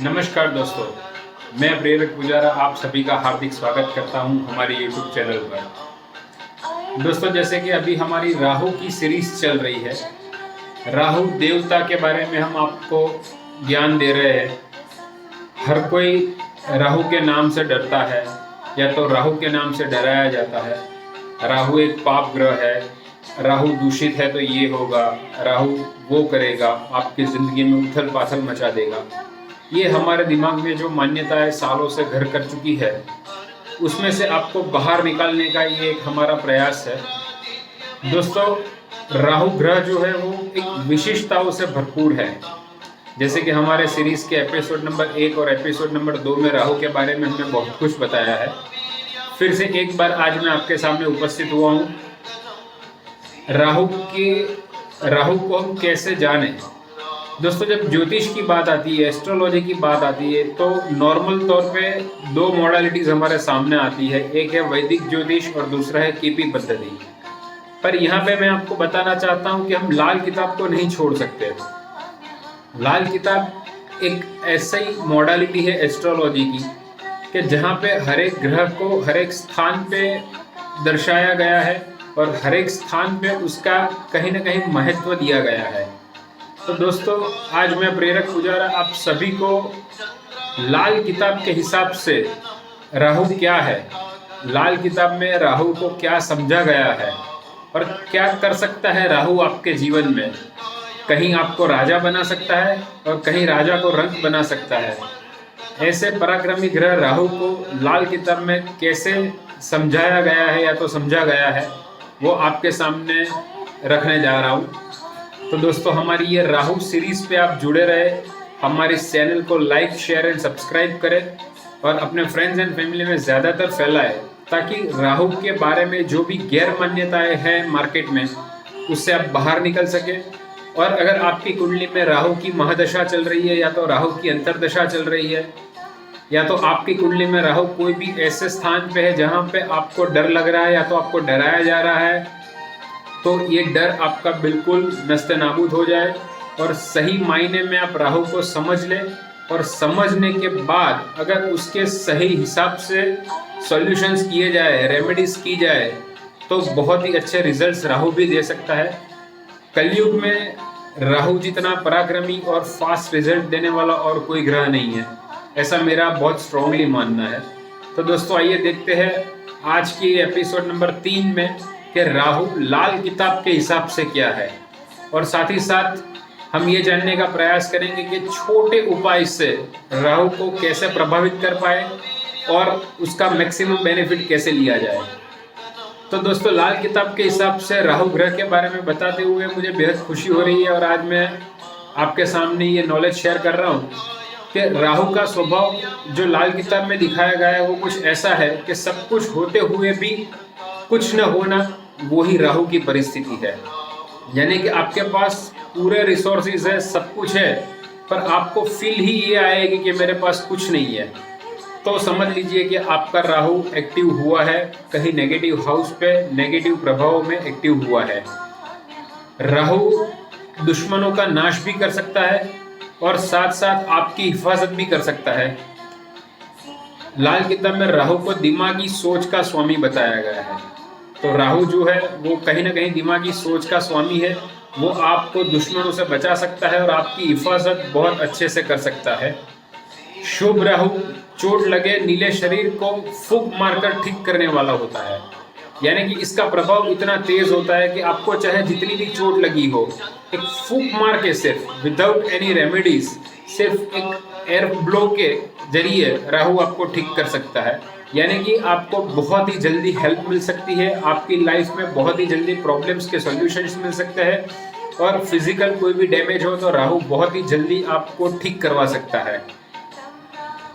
नमस्कार दोस्तों, मैं प्रेरक पुजारा आप सभी का हार्दिक स्वागत करता हूं हमारे YouTube चैनल पर। दोस्तों, जैसे कि अभी हमारी राहु की सीरीज चल रही है, राहु देवता के बारे में हम आपको ज्ञान दे रहे हैं। हर कोई राहु के नाम से डरता है या तो राहु के नाम से डराया जाता है। राहु एक पाप ग्रह है, राहु दूषित है तो ये होगा, राहु वो करेगा, आपकी ज़िंदगी में उथल पाथल मचा देगा। ये हमारे दिमाग में जो मान्यताएं सालों से घर कर चुकी है, उसमें से आपको बाहर निकालने का ये एक हमारा प्रयास है। दोस्तों, राहु ग्रह जो है वो एक विशिष्टताओं से भरपूर है। जैसे कि हमारे सीरीज़ के एपिसोड नंबर 1 और एपिसोड नंबर 2 में राहु के बारे में हमने बहुत कुछ बताया है। फिर से एक बार आज मैं आपके सामने उपस्थित हुआ हूँ। राहु को हम कैसे जानें। दोस्तों, जब ज्योतिष की बात आती है, एस्ट्रोलॉजी की बात आती है, तो नॉर्मल तौर पे दो मॉडलिटीज हमारे सामने आती है। एक है वैदिक ज्योतिष और दूसरा है कीपी पद्धति। पर यहाँ पे मैं आपको बताना चाहता हूँ कि हम लाल किताब को नहीं छोड़ सकते। लाल किताब एक ऐसी मॉडलिटी है एस्ट्रोलॉजी की कि जहाँ पे हर एक ग्रह को हर एक स्थान पे दर्शाया गया है और हर एक स्थान पे उसका कहीं ना कहीं महत्व दिया गया है। तो दोस्तों, आज मैं प्रेरक पुजारा आप सभी को लाल किताब के हिसाब से राहु क्या है, लाल किताब में राहु को क्या समझा गया है और क्या कर सकता है राहु आपके जीवन में। कहीं आपको राजा बना सकता है और कहीं राजा को रंक बना सकता है। ऐसे पराक्रमी ग्रह राहु को लाल किताब में कैसे समझाया गया है या तो समझा गया है, वो आपके सामने रखने जा रहा हूँ। तो दोस्तों, हमारी ये राहु सीरीज पे आप जुड़े रहे, हमारे चैनल को लाइक, शेयर एंड सब्सक्राइब करें और अपने फ्रेंड्स एंड फैमिली में ज़्यादातर फैलाएं, ताकि राहु के बारे में जो भी गैर मान्यताएं हैं मार्केट में, उससे आप बाहर निकल सके। और अगर आपकी कुंडली में राहु की महादशा चल रही है या तो राहु की अंतरदशा चल रही है या तो आपकी कुंडली में राहु कोई भी ऐसे स्थान पे है जहाँ पे आपको डर लग रहा है या तो आपको डराया जा रहा है, तो ये डर आपका बिल्कुल नस्ते नाबूद हो जाए और सही मायने में आप राहु को समझ लें। और समझने के बाद अगर उसके सही हिसाब से सॉल्यूशंस किए जाए, रेमेडीज की जाए, तो बहुत ही अच्छे रिजल्ट्स राहु भी दे सकता है। कलयुग में राहु जितना पराक्रमी और फास्ट रिजल्ट देने वाला और कोई ग्रह नहीं है, ऐसा मेरा बहुत स्ट्रांगली मानना है। तो दोस्तों, आइए देखते हैं आज की एपिसोड नंबर 3 में कि राहु लाल किताब के हिसाब से क्या है, और साथ ही साथ हम ये जानने का प्रयास करेंगे कि छोटे उपाय से राहु को कैसे प्रभावित कर पाए और उसका मैक्सिमम बेनिफिट कैसे लिया जाए। तो दोस्तों, लाल किताब के हिसाब से राहु ग्रह के बारे में बताते हुए मुझे बेहद खुशी हो रही है और आज मैं आपके सामने ये नॉलेज शेयर कर रहा हूँ कि राहु का स्वभाव जो लाल किताब में दिखाया गया है वो कुछ ऐसा है कि सब कुछ होते हुए भी कुछ न होना, वही राहु की परिस्थिति है। यानी कि आपके पास पूरे रिसोर्सेज है, सब कुछ है, पर आपको फील ही ये आएगी कि मेरे पास कुछ नहीं है। तो समझ लीजिए कि आपका राहु एक्टिव हुआ है, कहीं नेगेटिव हाउस पे, नेगेटिव प्रभाव में एक्टिव हुआ है। राहु दुश्मनों का नाश भी कर सकता है और साथ साथ आपकी हिफाजत भी कर सकता है। लाल किताब में राहु को दिमागी सोच का स्वामी बताया गया है। तो राहु जो है वो कहीं ना कहीं दिमागी सोच का स्वामी है। वो आपको दुश्मनों से बचा सकता है और आपकी हिफाजत बहुत अच्छे से कर सकता है। शुभ राहु चोट लगे नीले शरीर को फूंक मारकर ठीक करने वाला होता है। यानी कि इसका प्रभाव इतना तेज होता है कि आपको चाहे जितनी भी चोट लगी हो, एक फूंक मार के सिर्फ विदाउट एनी रेमेडीज, सिर्फ एक एयर ब्लो के जरिए राहु आपको ठीक कर सकता है। यानी कि आपको बहुत ही जल्दी हेल्प मिल सकती है, आपकी लाइफ में बहुत ही जल्दी प्रॉब्लम्स के सॉल्यूशंस मिल सकते हैं और फिजिकल कोई भी डैमेज हो तो राहु बहुत ही जल्दी आपको ठीक करवा सकता है।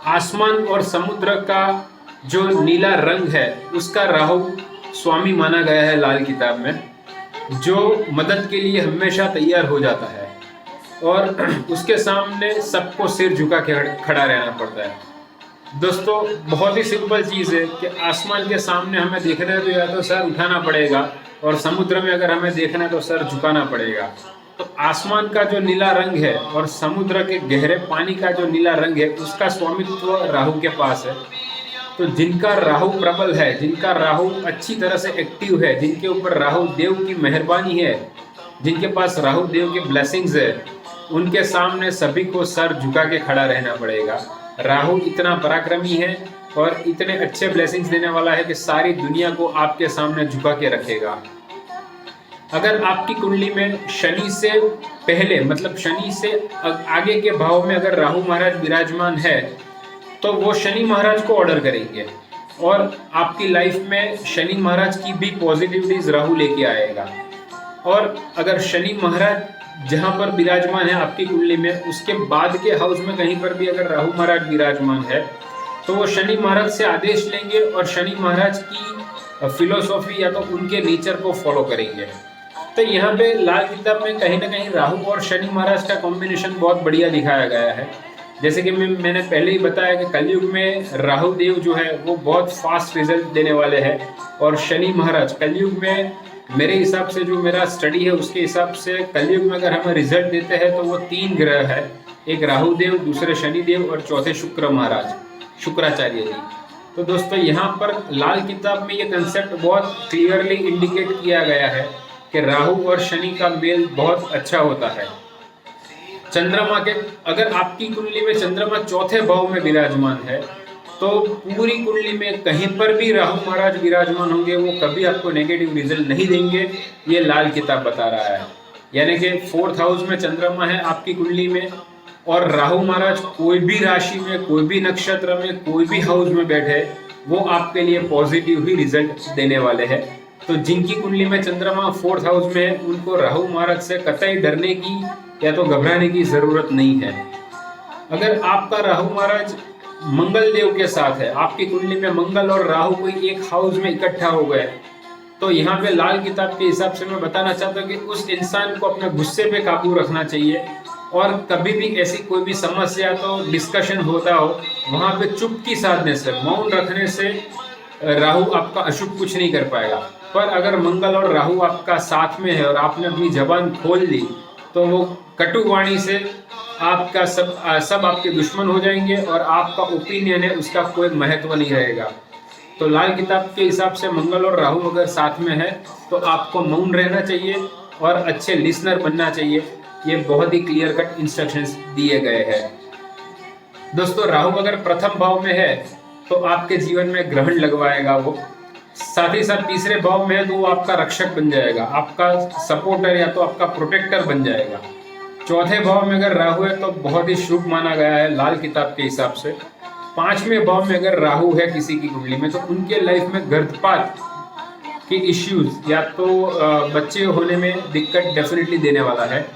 आसमान और समुद्र का जो नीला रंग है उसका राहु स्वामी माना गया है लाल किताब में, जो मदद के लिए हमेशा तैयार हो जाता है और उसके सामने सबको सिर झुका के खड़ा रहना पड़ता है। दोस्तों, बहुत ही सिंपल चीज़ है कि आसमान के सामने हमें देखना है तो या तो सर उठाना पड़ेगा और समुद्र में अगर हमें देखना है तो सर झुकाना पड़ेगा। तो आसमान का जो नीला रंग है और समुद्र के गहरे पानी का जो नीला रंग है, उसका स्वामित्व राहु के पास है। तो जिनका राहु प्रबल है, जिनका राहु अच्छी तरह से एक्टिव है, जिनके ऊपर राहु देव की मेहरबानी है, जिनके पास राहु देव के ब्लेसिंग्स है, उनके सामने सभी को सर झुका के खड़ा रहना पड़ेगा। राहु इतना पराक्रमी है और इतने अच्छे ब्लेसिंग्स देने वाला है कि सारी दुनिया को आपके सामने झुका के रखेगा। अगर आपकी कुंडली में शनि से पहले, मतलब शनि से आगे के भाव में अगर राहु महाराज विराजमान है, तो वो शनि महाराज को ऑर्डर करेंगे और आपकी लाइफ में शनि महाराज की भी पॉजिटिविटीज राहु लेके आएगा। और अगर शनि महाराज जहाँ पर विराजमान है आपकी कुंडली में, उसके बाद के हाउस में कहीं पर भी अगर राहु महाराज विराजमान है, तो वो शनि महाराज से आदेश लेंगे और शनि महाराज की फिलोसॉफी या तो उनके नेचर को फॉलो करेंगे। तो यहाँ पे लाल किताब में कहीं ना कहीं राहु और शनि महाराज का कॉम्बिनेशन बहुत बढ़िया दिखाया गया है। जैसे कि मैंने पहले ही बताया कि कलयुग में राहु देव जो है वो बहुत फास्ट रिजल्ट देने वाले हैं, और शनि महाराज कलयुग में, मेरे हिसाब से जो मेरा स्टडी है उसके हिसाब से, कलयुग में अगर हमें रिजल्ट देते हैं तो वो 3 ग्रह है, एक राहु देव, दूसरे शनि देव और चौथे शुक्र महाराज, शुक्राचार्य जी। तो दोस्तों यहाँ पर लाल किताब में ये कंसेप्ट बहुत क्लियरली इंडिकेट किया गया है कि राहु और शनि का मेल बहुत अच्छा होता है। चंद्रमा के, अगर आपकी कुंडली में चंद्रमा चौथे भाव में विराजमान है, तो पूरी कुंडली में कहीं पर भी राहु महाराज विराजमान होंगे, वो कभी आपको नेगेटिव रिजल्ट नहीं देंगे, ये लाल किताब बता रहा है। यानी कि 4th हाउस में चंद्रमा है आपकी कुंडली में, और राहु महाराज कोई भी राशि में, कोई भी नक्षत्र में, कोई भी हाउस में बैठे, वो आपके लिए पॉजिटिव ही रिजल्ट देने वाले हैं। तो जिनकी कुंडली में चंद्रमा 4th हाउस में है, उनको राहु महाराज से कतई डरने की या तो घबराने की जरूरत नहीं है। अगर आपका राहु महाराज मंगल देव के साथ है, आपकी कुंडली में मंगल और राहु कोई एक हाउस में इकट्ठा हो गए, तो यहाँ पे लाल किताब के हिसाब से मैं बताना चाहता हूँ कि उस इंसान को अपने गुस्से पे काबू रखना चाहिए, और कभी भी ऐसी कोई भी समस्या तो डिस्कशन होता हो, वहाँ पे चुप्पी साधने से, मौन रखने से राहु आपका अशुभ कुछ नहीं कर पाएगा। पर अगर मंगल और राहु आपका साथ में है और आपने अपनी जबान खोल ली, तो वो कटु वाणी से आपका सब आपके दुश्मन हो जाएंगे और आपका ओपिनियन है उसका कोई महत्व नहीं रहेगा। तो लाल किताब के हिसाब से मंगल और राहु अगर साथ में है तो आपको मौन रहना चाहिए और अच्छे लिसनर बनना चाहिए। ये बहुत ही क्लियर कट इंस्ट्रक्शंस दिए गए हैं। दोस्तों राहु अगर प्रथम भाव में है तो आपके जीवन में ग्रहण लगवाएगा वो, साथ ही साथ तीसरे भाव में है तो वो आपका रक्षक बन जाएगा, आपका सपोर्टर या तो आपका प्रोटेक्टर बन जाएगा। चौथे भाव में अगर राहु है तो बहुत ही शुभ माना गया है लाल किताब के हिसाब से। 5वें भाव में अगर राहु है किसी की कुंडली में, तो उनके लाइफ में गर्भपात के इश्यूज या तो बच्चे होने में दिक्कत डेफिनेटली देने वाला है।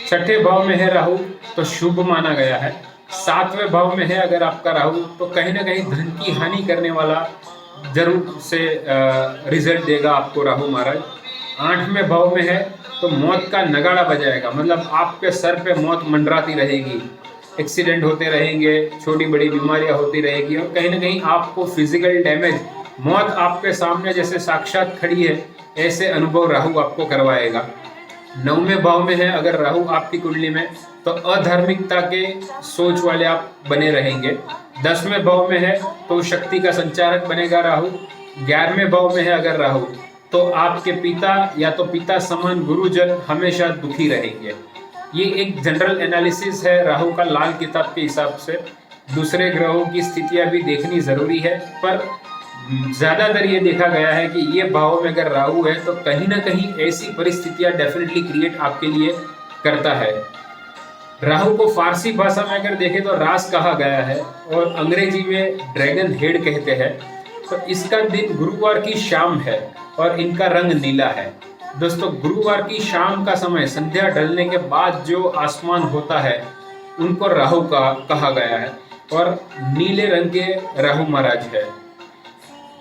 6ठे भाव में है राहु तो शुभ माना गया है। 7वें भाव में है अगर आपका राहु, तो कहीं ना कहीं धन की हानि करने वाला जरूर से रिजल्ट देगा आपको राहु महाराज। 8वें भाव में है तो मौत का नगाड़ा बजाएगा, मतलब आपके सर पे मौत मंडराती रहेगी, एक्सीडेंट होते रहेंगे, छोटी बड़ी बीमारियां होती रहेगी, और कहीं ना कहीं आपको फिजिकल डैमेज, मौत आपके सामने जैसे साक्षात खड़ी है ऐसे अनुभव राहु आपको करवाएगा। 9वें भाव में है अगर राहु आपकी कुंडली में, तो अधार्मिकता के सोच वाले आप बने रहेंगे। 10वें भाव में है तो शक्ति का संचारक बनेगा राहु। 11वें भाव में है अगर राहु, तो आपके पिता या तो पिता समान गुरुजन हमेशा दुखी रहेंगे। ये एक जनरल एनालिसिस है राहु का लाल किताब के हिसाब से। दूसरे ग्रहों की स्थितियां भी देखनी जरूरी है, पर ज्यादातर ये देखा गया है कि ये भाव में अगर राहु है तो कहीं ना कहीं ऐसी परिस्थितियां डेफिनेटली क्रिएट आपके लिए करता है। राहु को फारसी भाषा में अगर देखें तो रास कहा गया है और अंग्रेजी में ड्रैगन हेड कहते हैं। तो इसका दिन गुरुवार की शाम है और इनका रंग नीला है। दोस्तों गुरुवार की शाम का समय, संध्या ढलने के बाद जो आसमान होता है उनको राहु का कहा गया है, और नीले रंग के राहु महाराज है।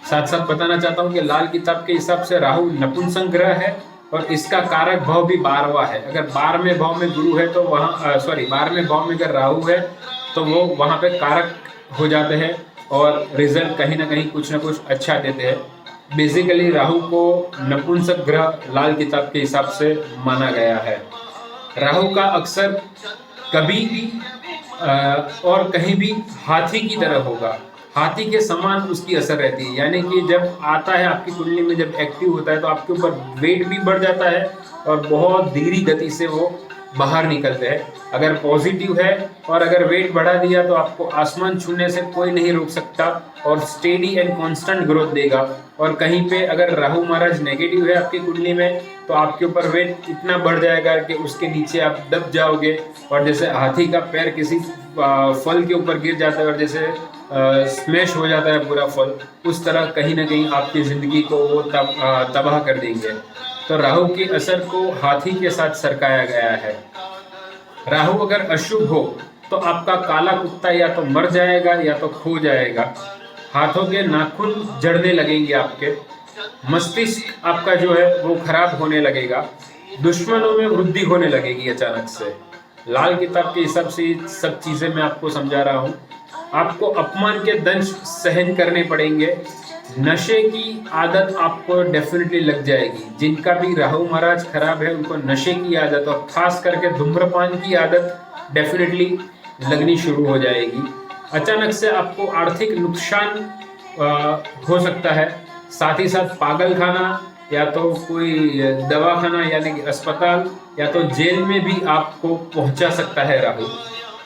साथ साथ बताना चाहता हूँ कि लाल किताब के हिसाब से राहु नपुंसक ग्रह है और इसका कारक भाव भी 12वां है। अगर 12वें भाव में गुरु है तो वहाँ 12वें भाव में अगर राहु है तो वो वहाँ पे कारक हो जाते हैं और रिजल्ट कहीं ना कहीं कुछ ना कुछ अच्छा देते हैं। बेसिकली राहु को नपुंसक ग्रह लाल किताब के हिसाब से माना गया है। राहु का अक्सर कभी भी और कहीं भी हाथी की तरह होगा, हाथी के समान उसकी असर रहती है। यानी कि जब आता है आपकी कुंडली में, जब एक्टिव होता है तो आपके ऊपर वेट भी बढ़ जाता है और बहुत धीमी गति से वो बाहर निकलते हैं। अगर पॉजिटिव है और अगर वेट बढ़ा दिया तो आपको आसमान छूने से कोई नहीं रोक सकता और स्टेडी एंड कांस्टेंट ग्रोथ देगा। और कहीं पे अगर राहु महाराज नेगेटिव है आपकी कुंडली में तो आपके ऊपर वेट इतना बढ़ जाएगा कि उसके नीचे आप दब जाओगे। और जैसे हाथी का पैर किसी फल के ऊपर गिर जाता है और जैसे स्मैश हो जाता है पूरा फल, उस तरह कहीं ना कहीं आपकी ज़िंदगी को वो तबाह कर देंगे। तो राहु के असर को हाथी के साथ सरकाया गया है। राहु अगर अशुभ हो तो आपका काला कुत्ता या तो मर जाएगा या तो खो जाएगा, हाथों के नाखून जड़ने लगेंगे, आपके मस्तिष्क आपका जो है वो खराब होने लगेगा, दुश्मनों में वृद्धि होने लगेगी अचानक से। लाल किताब के हिसाब से सब चीज़ें मैं आपको समझा रहा हूँ। आपको अपमान के दंश सहन करने पड़ेंगे। नशे की आदत आपको डेफिनेटली लग जाएगी। जिनका भी राहु महाराज खराब है उनको नशे की आदत और खास करके धूम्रपान की आदत डेफिनेटली लगनी शुरू हो जाएगी। अचानक से आपको आर्थिक नुकसान हो सकता है। साथ ही साथ पागल खाना या तो कोई दवाखाना यानी कि अस्पताल या तो जेल में भी आपको पहुंचा सकता है राहु।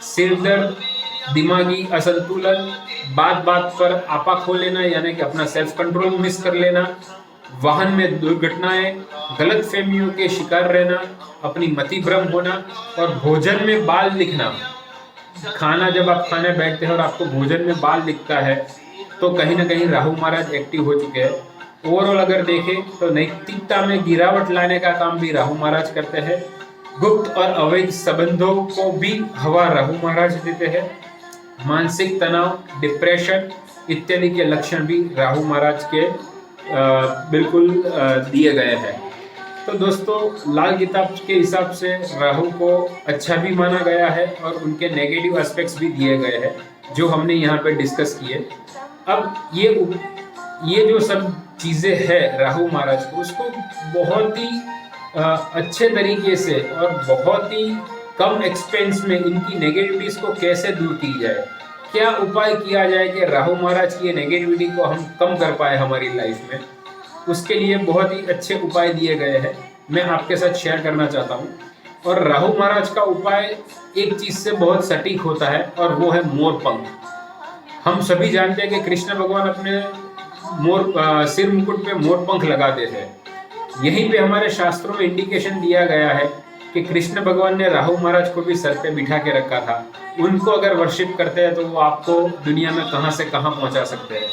सिर दर्द, दिमागी असंतुलन, बात बात पर आपा खो लेना यानी कि अपना सेल्फ कंट्रोल मिस कर लेना, वाहन में दुर्घटनाएं, गलत फहमियों के शिकार रहना, अपनी मति भ्रम होना और भोजन में बाल दिखना। खाना जब आप खाने बैठते हैं और आपको भोजन में बाल दिखता है तो कहीं ना कहीं राहु महाराज एक्टिव हो चुके हैं। ओवरऑल अगर देखें तो नैतिकता में गिरावट लाने का काम भी राहु महाराज करते हैं। गुप्त और अवैध संबंधों को भी हवा राहु महाराज देते हैं। मानसिक तनाव, डिप्रेशन इत्यादि के लक्षण भी राहु महाराज के बिल्कुल दिए गए हैं। तो दोस्तों, लाल किताब के हिसाब से राहु को अच्छा भी माना गया है और उनके नेगेटिव एस्पेक्ट्स भी दिए गए हैं जो हमने यहाँ पे डिस्कस किए। अब ये जो सब चीज़ें हैं राहु महाराज को, उसको बहुत ही अच्छे तरीके से और बहुत ही कम एक्सपेंस में इनकी नेगेटिविटीज को कैसे दूर की जाए, क्या उपाय किया जाए कि राहु महाराज की नेगेटिविटी को हम कम कर पाए हमारी लाइफ में, उसके लिए बहुत ही अच्छे उपाय दिए गए हैं, मैं आपके साथ शेयर करना चाहता हूँ। और राहु महाराज का उपाय एक चीज़ से बहुत सटीक होता है और वो है मोरपंख। हम सभी जानते हैं कि कृष्ण भगवान अपने सिर मुकुट पे मोरपंख लगाते थे। यहीं पे हमारे शास्त्रों में इंडिकेशन दिया गया है कि कृष्ण भगवान ने राहु महाराज को भी सर पे बिठा के रखा था। उनको अगर वर्शिप करते हैं तो वो आपको दुनिया में कहां से कहां पहुंचा सकते हैं।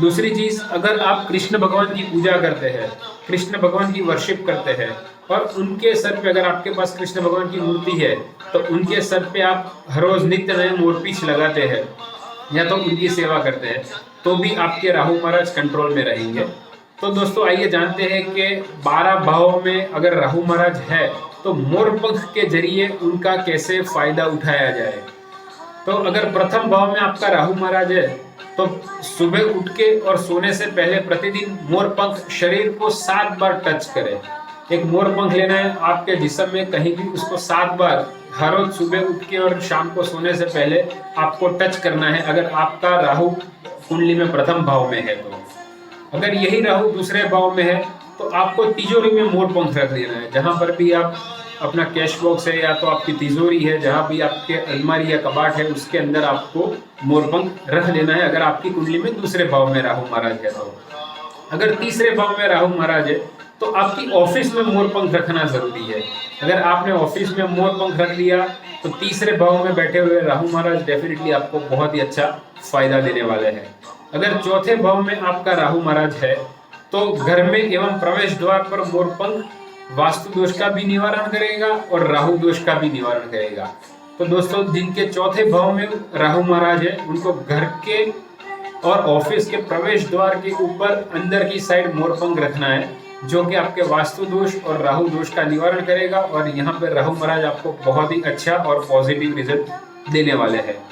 दूसरी चीज, अगर आप कृष्ण भगवान की पूजा करते हैं, कृष्ण भगवान की वर्शिप करते हैं और उनके सर पे, अगर आपके पास कृष्ण भगवान की मूर्ति है तो उनके सर पे आप हर रोज नित्य नए मोरपीछ लगाते हैं या तो उनकी सेवा करते हैं तो भी आपके राहु महाराज कंट्रोल में रहेंगे। तो दोस्तों, आइए जानते हैं कि 12 भावों में अगर राहु महाराज है तो मोरपंख के जरिए उनका कैसे फायदा उठाया जाए। तो अगर प्रथम भाव में आपका राहु महाराज है तो सुबह उठ के और सोने से पहले प्रतिदिन मोरपंख शरीर को 7 बार टच करें। एक मोरपंख लेना है आपके जिस्म में कहीं भी, उसको 7 बार हर रोज सुबह उठ के और शाम को सोने से पहले आपको टच करना है अगर आपका राहु कुंडली में प्रथम भाव में है तो। अगर यही राहु दूसरे भाव में है तो आपको तिजोरी में मोरपंख रख देना है। जहां पर भी आप अपना कैश बॉक्स है या तो आपकी तिजोरी है, जहां भी आपके अलमारी या कबाट है, उसके अंदर आपको मोरपंख रख देना है अगर आपकी कुंडली में दूसरे भाव में राहु महाराज है तो। अगर तीसरे भाव में राहु महाराज है तो आपकी ऑफिस में मोरपंख रखना जरूरी है। अगर आपने ऑफिस में मोरपंख रख दिया तो तीसरे भाव में बैठे हुए राहु महाराज डेफिनेटली आपको बहुत ही अच्छा फायदा देने वाले हैं। अगर चौथे भाव में आपका राहु महाराज है तो घर में एवं प्रवेश द्वार पर मोरपंख वास्तु दोष का भी निवारण करेगा और राहु दोष का भी निवारण करेगा। तो दोस्तों, जिनके चौथे भाव में राहु महाराज है उनको घर के और ऑफिस के प्रवेश द्वार के ऊपर अंदर की साइड मोरपंख रखना है, जो कि आपके वास्तु दोष और राहु दोष का निवारण करेगा। और यहाँ पर राहु महाराज आपको बहुत ही अच्छा और पॉजिटिव रिजल्ट देने वाले हैं।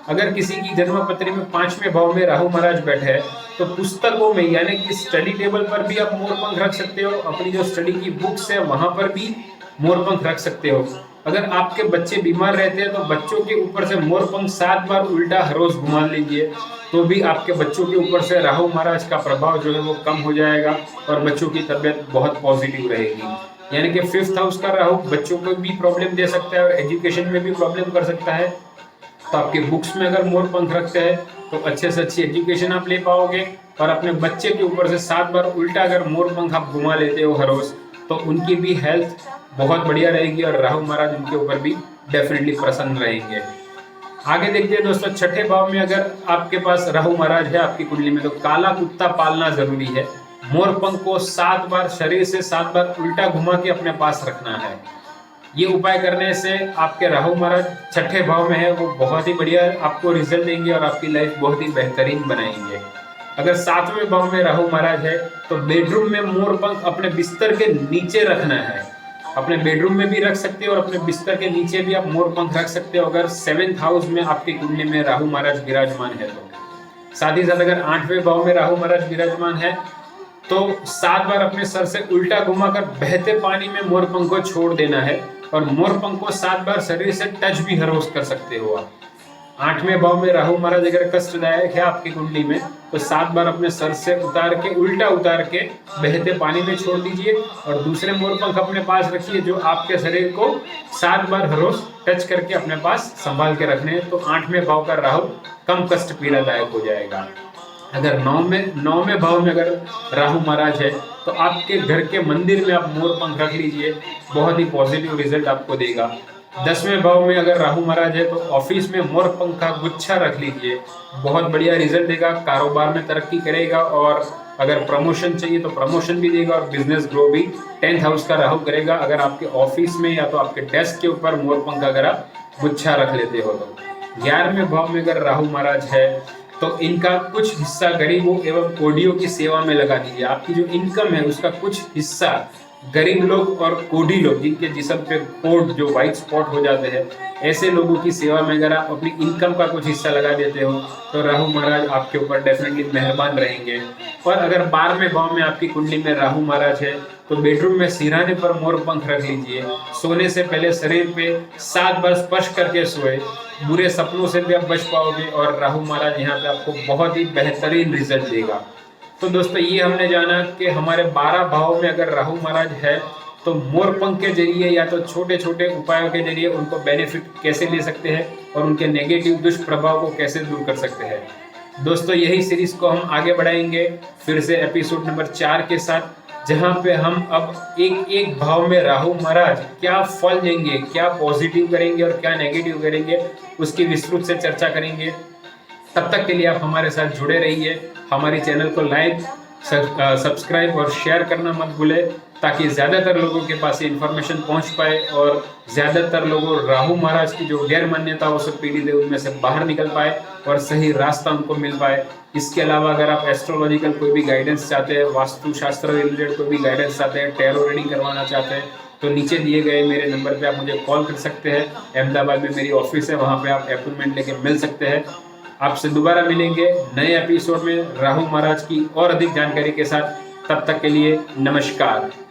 अगर किसी की जन्म पत्री में 5वें भाव में राहु महाराज बैठे हैं तो पुस्तकों में यानी कि स्टडी टेबल पर भी आप मोरपंख रख सकते हो। अपनी जो स्टडी की बुक्स है वहां पर भी मोरपंख रख सकते हो। अगर आपके बच्चे बीमार रहते हैं तो बच्चों के ऊपर से मोरपंख 7 बार उल्टा हर रोज घुमा लीजिए, तो भी आपके बच्चों के ऊपर से राहु महाराज का प्रभाव जो है वो कम हो जाएगा और बच्चों की तबीयत बहुत पॉजिटिव रहेगी। यानी कि 5th हाउस का राहु बच्चों को भी प्रॉब्लम दे सकता है और एजुकेशन में भी प्रॉब्लम कर सकता है। तो आपके बुक्स में अगर मोरपंख रखते हैं तो अच्छे से अच्छी एजुकेशन आप ले पाओगे, और अपने बच्चे के ऊपर से 7 बार उल्टा अगर मोरपंख आप घुमा लेते हो हर रोज तो उनकी भी हेल्थ बहुत बढ़िया रहेगी और राहु महाराज उनके ऊपर भी डेफिनेटली प्रसन्न रहेंगे। आगे देखिए दोस्तों, 6ठे भाव में अगर आपके पास राहु महाराज है आपकी कुंडली में तो काला कुत्ता पालना जरूरी है। मोरपंख को 7 बार शरीर से 7 बार उल्टा घुमा के अपने पास रखना है। ये उपाय करने से आपके राहु महाराज 6ठे भाव में है वो बहुत ही बढ़िया आपको रिजल्ट देंगे और आपकी लाइफ बहुत ही बेहतरीन बनाएंगे। अगर 7वें भाव में राहु महाराज है तो बेडरूम में मोरपंख अपने बिस्तर के नीचे रखना है। अपने बेडरूम में भी रख सकते हो और अपने बिस्तर के नीचे भी आप मोरपंख रख सकते हो अगर 7th हाउस में आपकी कुंडली में राहु महाराज विराजमान है तो। साथ ही साथ अगर 8वें भाव में राहु महाराज विराजमान है तो 7 बार अपने सर से उल्टा घुमाकर बहते पानी में मोरपंख को छोड़ देना है, और मोरपंख को 7 बार शरीर से टच भी हर रोज कर सकते हो आप। 8वें भाव में राहु महाराज अगर कष्टदायक है आपकी कुंडली में तो 7 बार अपने सर से उतार के उल्टा उतार के बहते पानी में छोड़ दीजिए, और दूसरे मोरपंख अपने पास रखिए जो आपके शरीर को 7 बार हर रोज टच करके अपने पास संभाल के रखने हैं। तो 8वें भाव का राहु कम कष्ट पीड़ादायक हो जाएगा। अगर 9वें भाव में अगर राहु महाराज है तो आपके घर के मंदिर में आप मोरपंख रख लीजिए, बहुत ही पॉजिटिव रिजल्ट आपको देगा। 10वें भाव में अगर राहु महाराज है तो ऑफिस में मोरपंख का गुच्छा रख लीजिए, बहुत बढ़िया रिजल्ट देगा, कारोबार में तरक्की करेगा, और अगर प्रमोशन चाहिए तो प्रमोशन भी देगा और बिजनेस ग्रो भी 10th हाउस का राहु करेगा अगर आपके ऑफिस में या तो आपके डेस्क के ऊपर मोरपंख अगर आप गुच्छा रख लेते हो तो। 11वें भाव में अगर राहु महाराज है तो इनका कुछ हिस्सा गरीबों एवं कोढ़ियों की सेवा में लगा दीजिए। आपकी जो इनकम है उसका कुछ हिस्सा गरीब लोग और कोढ़ी लोग जिनके जिस्म पे कोढ़ जो व्हाइट स्पॉट हो जाते हैं ऐसे लोगों की सेवा में अगर आप अपनी इनकम का कुछ हिस्सा लगा देते हो तो राहु महाराज आपके ऊपर डेफिनेटली मेहरबान रहेंगे। और अगर 12वें भाव में आपकी कुंडली में राहु महाराज है तो बेडरूम में सिरहाने पर मोरपंख रख लीजिए। सोने से पहले शरीर पे 7 बार स्पर्श करके सोए, बुरे सपनों से भी आप बच पाओगे और राहु महाराज यहाँ पे आपको बहुत ही बेहतरीन रिजल्ट देगा। तो दोस्तों ये हमने जाना कि हमारे 12 भाव में अगर राहु महाराज है तो मोरपंख के जरिए या तो छोटे छोटे उपायों के जरिए उनको बेनिफिट कैसे ले सकते हैं और उनके नेगेटिव दुष्प्रभाव को कैसे दूर कर सकते हैं। दोस्तों यही सीरीज को हम आगे बढ़ाएंगे फिर से एपिसोड नंबर 4 के साथ, जहां पे हम अब एक एक भाव में राहु महाराज क्या फल देंगे, क्या पॉजिटिव करेंगे और क्या नेगेटिव करेंगे उसकी विस्तृत से चर्चा करेंगे। तब तक के लिए आप हमारे साथ जुड़े रहिए। हमारी चैनल को लाइक सब्सक्राइब और शेयर करना मत भूलें ताकि ज़्यादातर लोगों के पास ये इन्फॉर्मेशन पहुंच पाए और ज़्यादातर लोगों राहु महाराज की जो गैर मान्यताओं से पीड़ित है उनमें से बाहर निकल पाए और सही रास्ता उनको मिल पाए। इसके अलावा अगर आप एस्ट्रोलॉजिकल कोई भी गाइडेंस चाहते हैं, वास्तुशास्त्र रिलेटेड कोई भी गाइडेंस चाहते हैं, टैरो रीडिंग करवाना चाहते हैं तो नीचे दिए गए मेरे नंबर पे आप मुझे कॉल कर सकते हैं। अहमदाबाद में मेरी ऑफिस है, वहाँ पे आप अपॉइंटमेंट लेके मिल सकते हैं। आपसे दोबारा मिलेंगे नए एपिसोड में राहु महाराज की और अधिक जानकारी के साथ। तब तक के लिए नमस्कार।